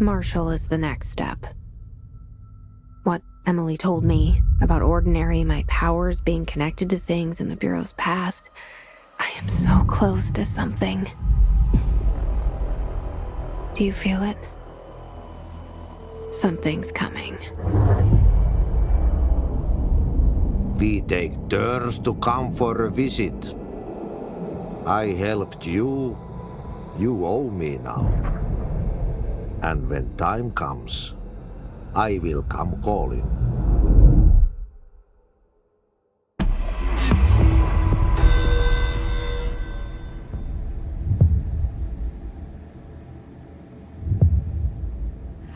Marshall is the next step. What Emily told me about Ordinary, my powers being connected to things in the Bureau's past, I am so close to something. Do you feel it? Something's coming. We take turns to come for a visit. I helped you. You owe me now. And when time comes, I will come calling.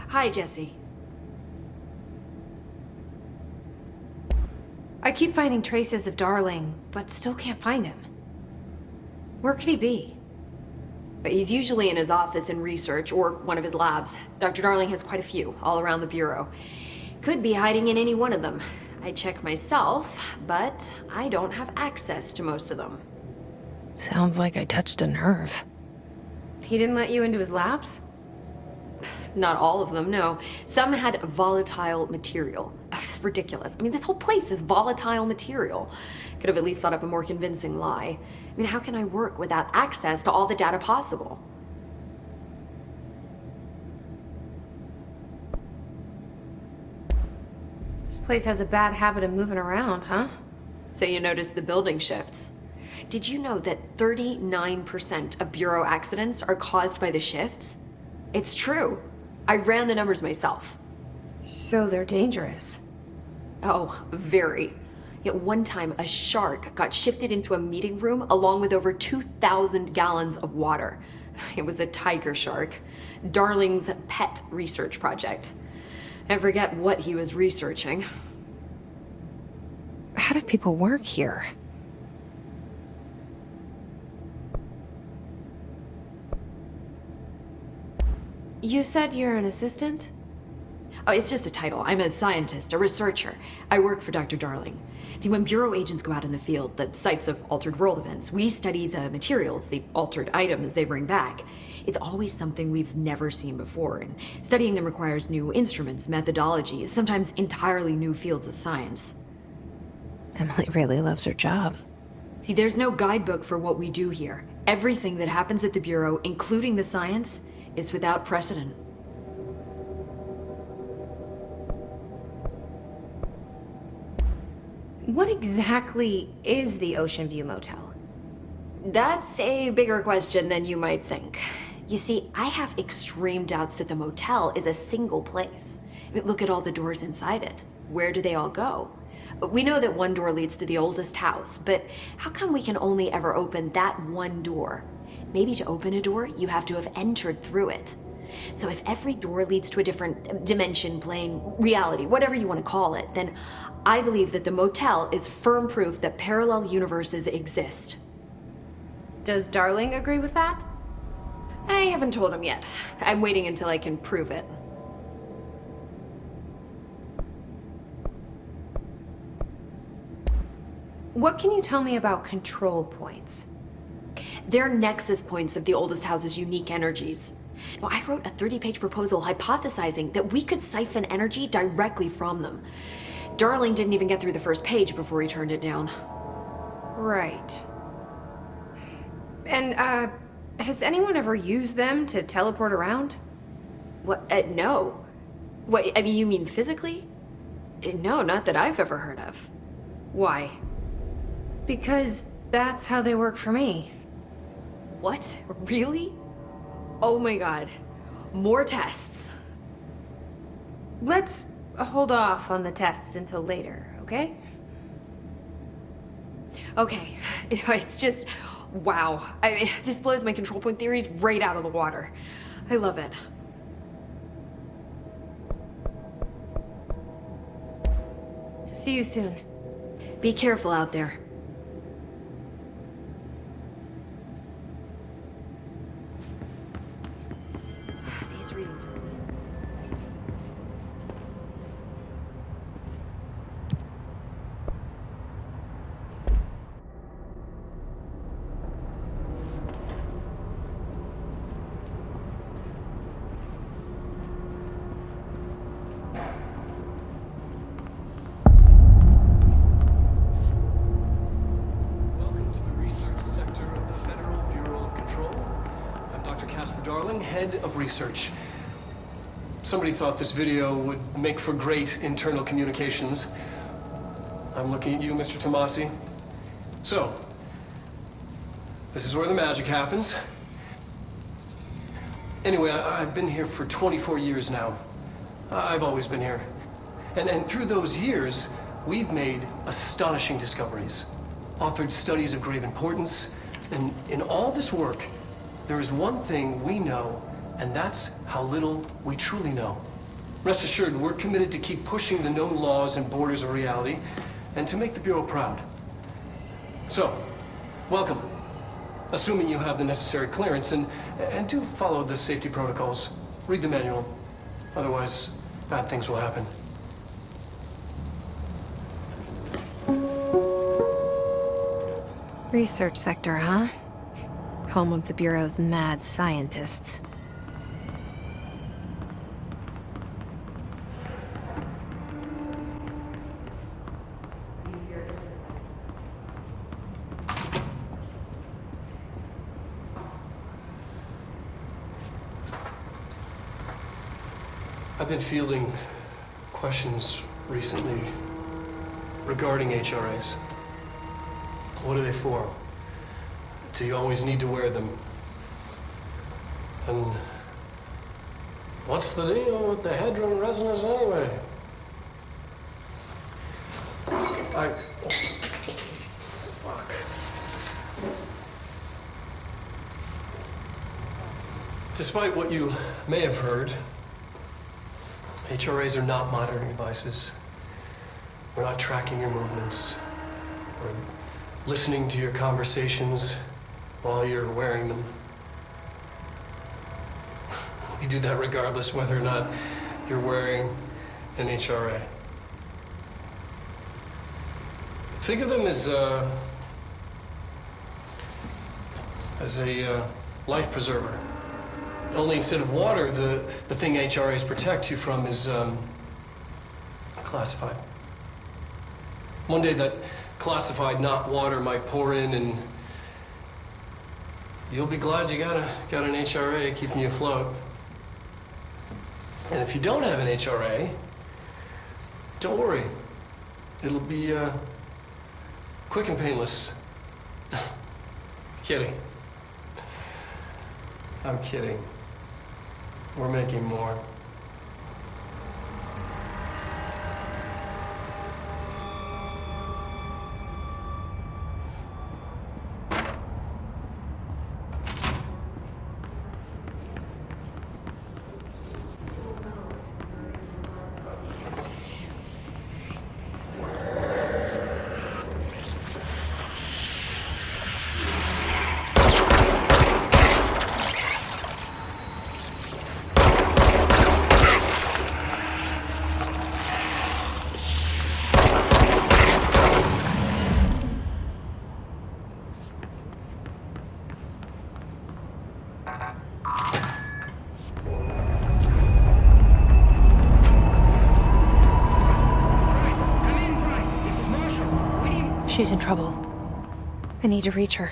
Hi, Jesse. I keep finding traces of Darling, but still can't find him. Where could he be? He's usually in his office in research, or one of his labs. Dr. Darling has quite a few, all around the Bureau. Could be hiding in any one of them. I check myself, but I don't have access to most of them. Sounds like I touched a nerve. He didn't let you into his labs? Not all of them, no. Some had volatile material. It's ridiculous. I mean, this whole place is volatile material. Could have at least thought of a more convincing lie. I mean, how can I work without access to all the data possible? This place has a bad habit of moving around, huh? So you notice the building shifts. Did you know that 39% of Bureau accidents are caused by the shifts? It's true. I ran the numbers myself. So they're dangerous. Oh, very. Yet one time, a shark got shifted into a meeting room along with over 2,000 gallons of water. It was a tiger shark. Darling's pet research project. I forget what he was researching. How do people work here? You said you're an assistant? Oh, it's just a title. I'm a scientist, a researcher. I work for Dr. Darling. See, when Bureau agents go out in the field, the sites of altered world events, we study the materials, the altered items they bring back. It's always something we've never seen before, and studying them requires new instruments, methodologies, sometimes entirely new fields of science. Emily really loves her job. See, there's no guidebook for what we do here. Everything that happens at the Bureau, including the science, is without precedent. What exactly is the Ocean View Motel? That's a bigger question than you might think. You see, I have extreme doubts that the motel is a single place. I mean, look at all the doors inside it. Where do they all go? We know that one door leads to the oldest house, but how come we can only ever open that one door? Maybe to open a door, you have to have entered through it. So if every door leads to a different dimension, plane, reality, whatever you want to call it, then I believe that the motel is firm proof that parallel universes exist. Does Darling agree with that? I haven't told him yet. I'm waiting until I can prove it. What can you tell me about control points? They're nexus points of the oldest house's unique energies. Now, I wrote a 30-page proposal hypothesizing that we could siphon energy directly from them. Darling didn't even get through the first page before he turned it down. Right. And, has anyone ever used them to teleport around? What? No. What, I mean, you mean physically? No, not that I've ever heard of. Why? Because that's how they work for me. What? Really? Oh my god. More tests. Let's hold off on the tests until later, okay? Okay. It's just, wow. This blows my control point theories right out of the water. I love it. See you soon. Be careful out there. These readings are... Darling, head of research. Somebody thought this video would make for great internal communications. I'm looking at you, Mr. Tomasi. So, this is where the magic happens. Anyway, I've been here for 24 years now. I've always been here. And through those years, we've made astonishing discoveries, authored studies of grave importance, and in all this work, there is one thing we know, and that's how little we truly know. Rest assured, we're committed to keep pushing the known laws and borders of reality, and to make the Bureau proud. So, welcome. Assuming you have the necessary clearance, and do follow the safety protocols. Read the manual. Otherwise, bad things will happen. Research sector, huh? Home of the Bureau's mad scientists. I've been fielding questions recently regarding HRAs. What are they for? Do you always need to wear them? And what's the deal with the Hadron resonance anyway? Fuck. Despite what you may have heard, HRAs are not monitoring devices. We're not tracking your movements. We're listening to your conversations while you're wearing them. We do that regardless whether or not you're wearing an HRA. Think of them as a life preserver. Only instead of water, the thing HRAs protect you from is classified. One day that classified, not water, might pour in, and you'll be glad you got an HRA keeping you afloat. And if you don't have an HRA, don't worry. It'll be quick and painless. Kidding. I'm kidding. We're making more. She's in trouble. I need to reach her.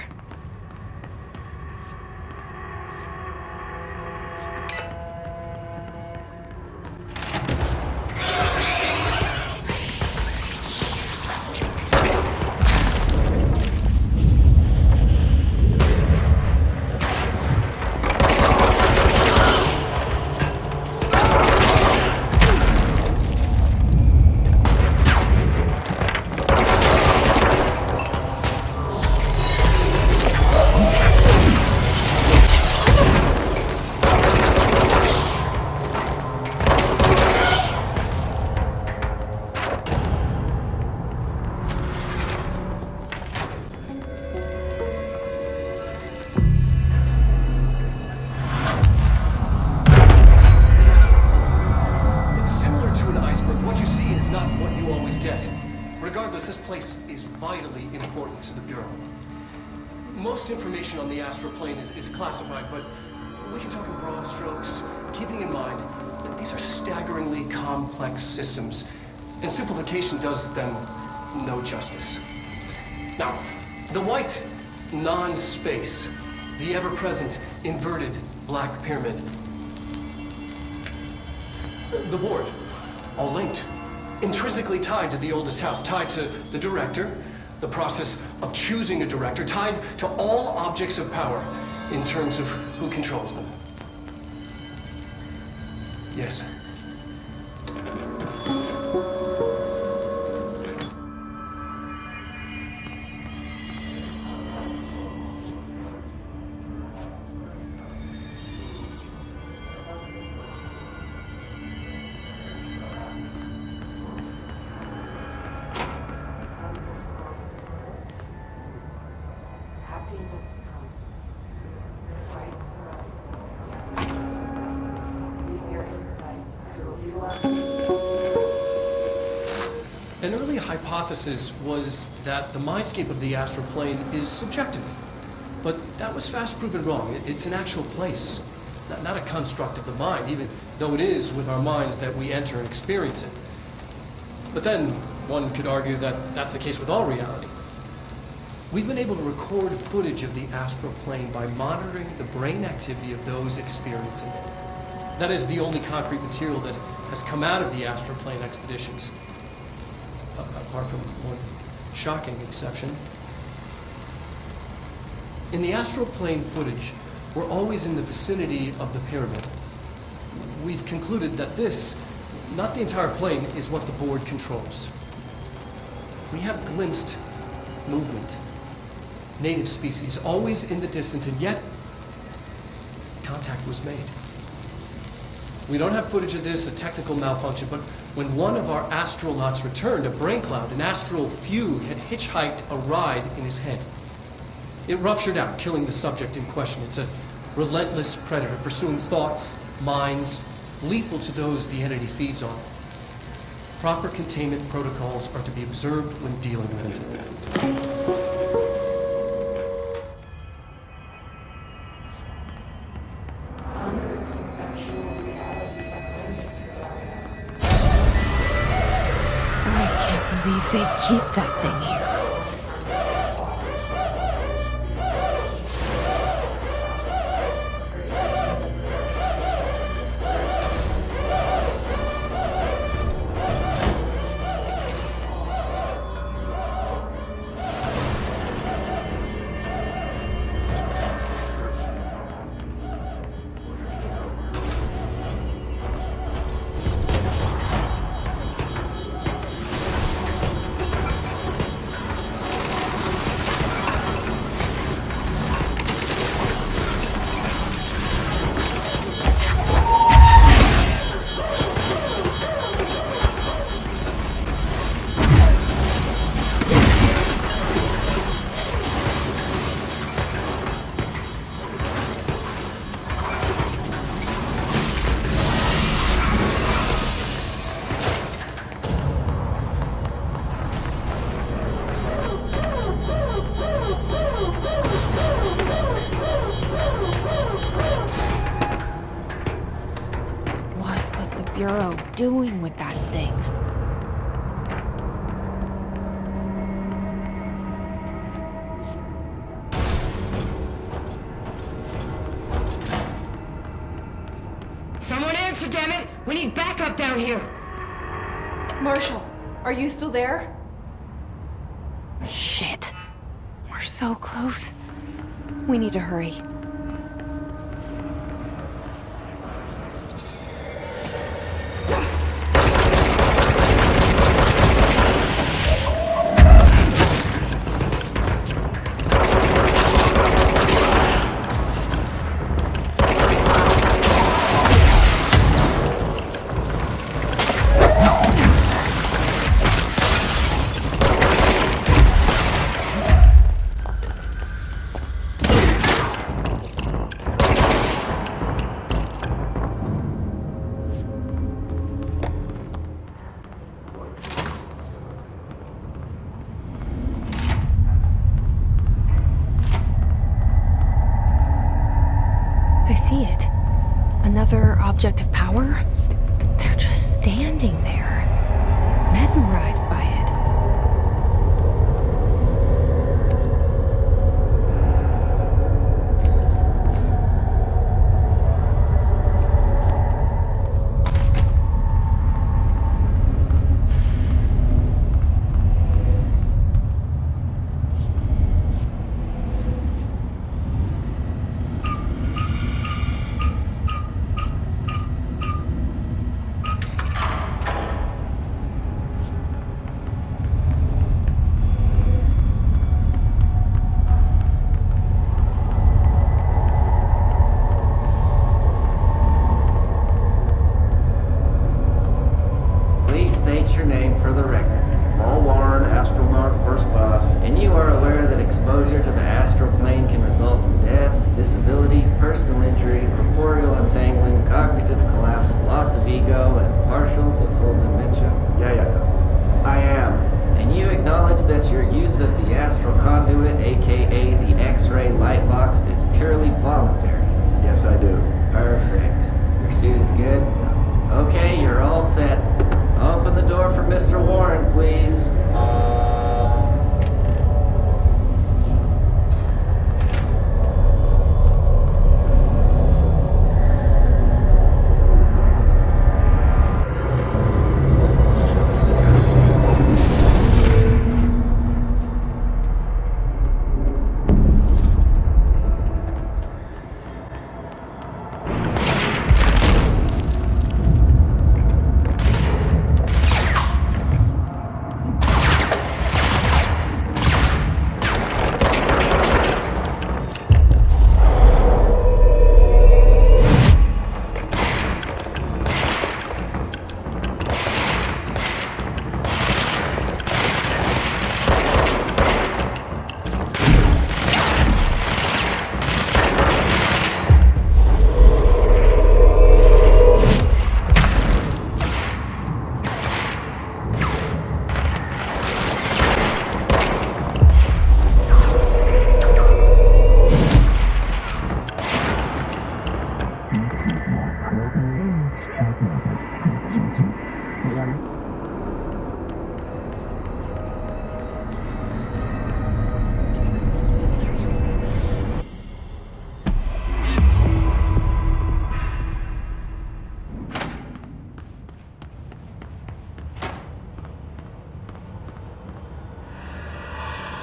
Regardless, this place is vitally important to the Bureau. Most information on the astral plane is classified, but we can talk in broad strokes, keeping in mind that these are staggeringly complex systems, and simplification does them no justice. Now, the white non-space, the ever-present inverted Black Pyramid. The board, all linked. Intrinsically tied to the oldest house, tied to the director, the process of choosing a director, tied to all objects of power in terms of who controls them. Yes. An early hypothesis was that the mindscape of the astral plane is subjective. But that was fast proven wrong. It's an actual place, not a construct of the mind, even though it is with our minds that we enter and experience it. But then one could argue that that's the case with all reality. We've been able to record footage of the astral plane by monitoring the brain activity of those experiencing it. That is the only concrete material that has come out of the astral plane expeditions. Apart from one shocking exception. In the astral plane footage, we're always in the vicinity of the pyramid. We've concluded that this, not the entire plane, is what the board controls. We have glimpsed movement, native species, always in the distance, and yet contact was made. We don't have footage of this, a technical malfunction, but when one of our astronauts returned, a brain cloud, an astral fugue, had hitchhiked a ride in his head. It ruptured out, killing the subject in question. It's a relentless predator, pursuing thoughts, minds, lethal to those the entity feeds on. Proper containment protocols are to be observed when dealing with it. They keep that thing here. Bureau doing with that thing? Someone answer, damn it! We need backup down here! Marshall, are you still there? Shit. We're so close. We need to hurry. I see it. Another object of power? They're just standing there, mesmerized by it. voluntary? Yes, I do. Perfect. Your suit is good? Okay, you're all set. Open the door for Mr. Warren, please.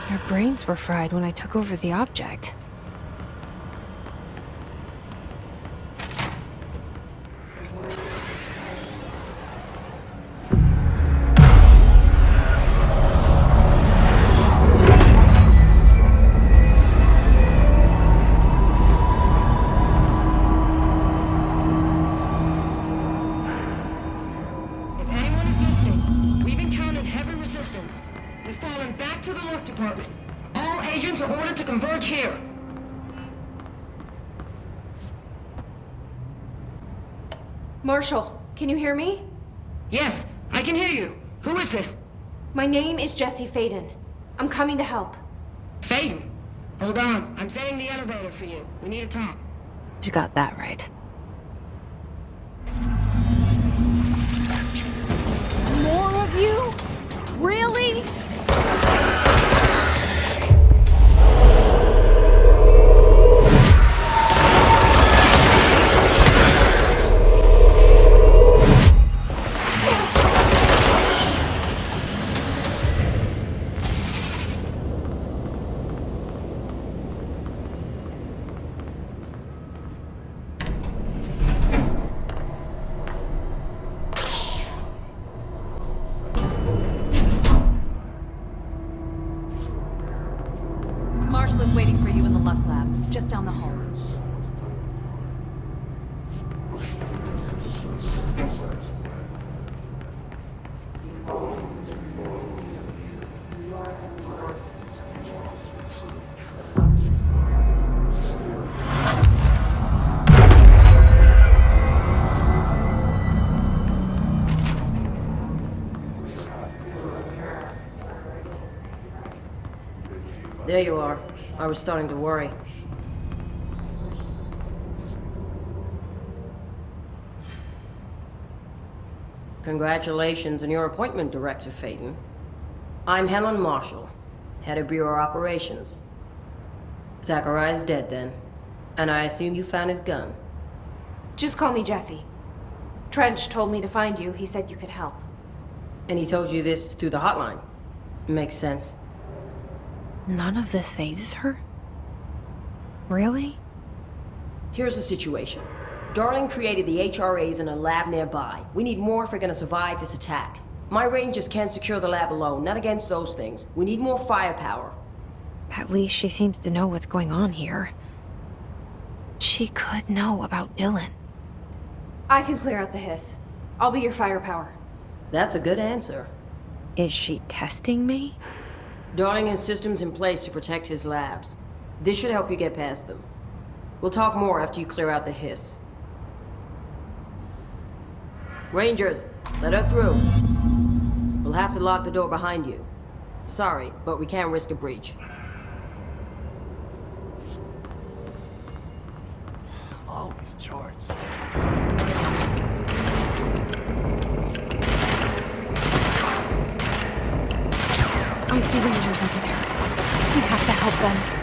Their brains were fried when I took over the object. If anyone is listening, we've encountered heavy resistance. We've fallen back to the work department. All agents are ordered to converge here. Marshall, can you hear me? Yes, I can hear you. Who is this? My name is Jesse Faden. I'm coming to help. Faden. Hold on. I'm setting the elevator for you. We need to talk. She got that right. More of you? Really? Marshall is waiting for you in the Luck Lab, just down the hall. There you are. I was starting to worry. Congratulations on your appointment, Director Faden. I'm Helen Marshall, head of Bureau Operations. Zachariah's dead then, and I assume you found his gun. Just call me Jesse. Trench told me to find you. He said you could help. And he told you this through the hotline. Makes sense. None of this phases her? Really? Here's the situation. Darling created the HRAs in a lab nearby. We need more if we're gonna survive this attack. My rangers can't secure the lab alone, not against those things. We need more firepower. At least she seems to know what's going on here. She could know about Dylan. I can clear out the hiss. I'll be your firepower. That's a good answer. Is she testing me? Darling has systems in place to protect his labs. This should help you get past them. We'll talk more after you clear out the hiss. Rangers, let her through. We'll have to lock the door behind you. Sorry, but we can't risk a breach. Always George. I see rangers over there. We have to help them.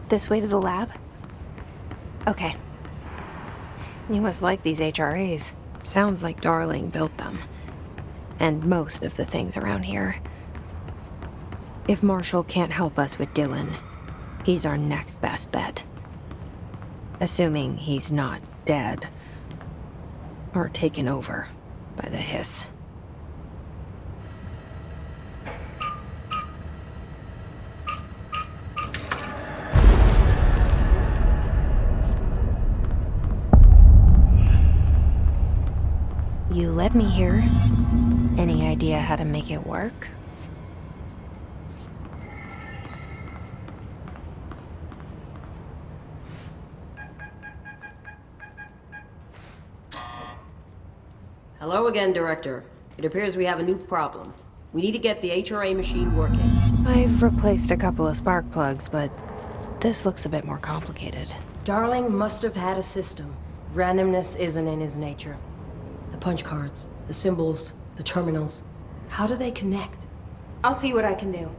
This way to the lab? Okay. You must like these HRAs. Sounds like Darling built them. And most of the things around here. If Marshall can't help us with Dylan, he's our next best bet. Assuming he's not dead. Or taken over by the hiss. You led me here. Any idea how to make it work? Hello again, Director. It appears we have a new problem. We need to get the HRA machine working. I've replaced a couple of spark plugs, but this looks a bit more complicated. Darling must have had a system. Randomness isn't in his nature. The punch cards, the symbols, the terminals. How do they connect? I'll see what I can do.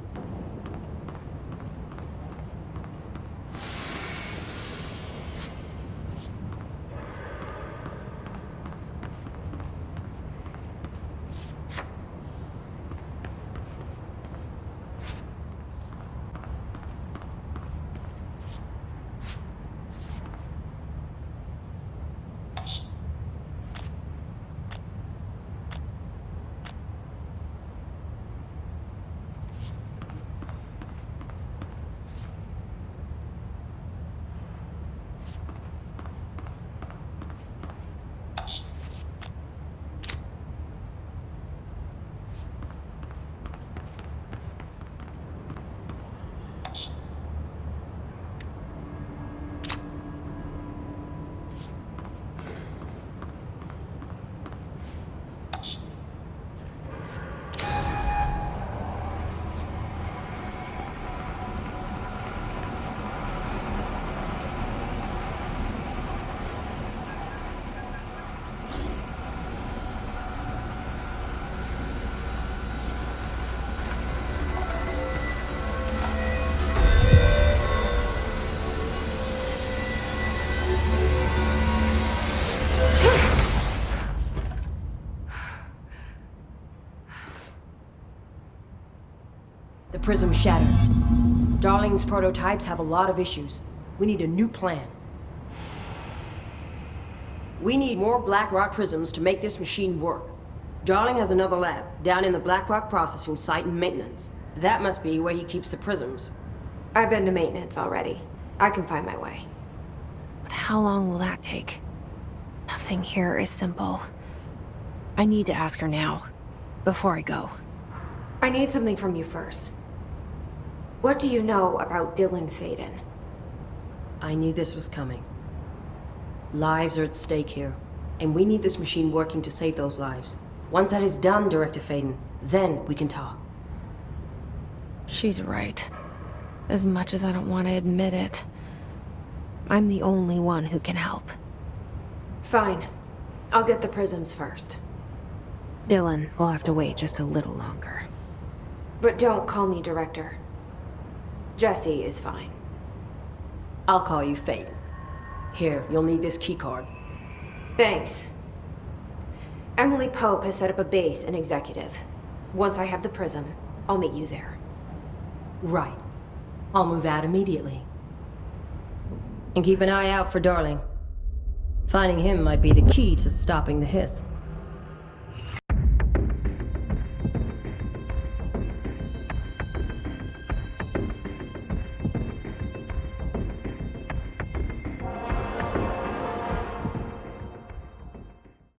The prism shattered. Darling's prototypes have a lot of issues. We need a new plan. We need more Blackrock prisms to make this machine work. Darling has another lab, down in the Blackrock processing site in maintenance. That must be where he keeps the prisms. I've been to maintenance already. I can find my way. But how long will that take? Nothing here is simple. I need to ask her now, before I go. I need something from you first. What do you know about Dylan Faden? I knew this was coming. Lives are at stake here, and we need this machine working to save those lives. Once that is done, Director Faden, then we can talk. She's right. As much as I don't want to admit it, I'm the only one who can help. Fine. I'll get the prisms first. Dylan will have to wait just a little longer. But don't call me Director. Jesse is fine. I'll call you Faden. Here, you'll need this keycard. Thanks. Emily Pope has set up a base in Executive. Once I have the prism, I'll meet you there. Right. I'll move out immediately. And keep an eye out for Darling. Finding him might be the key to stopping the hiss.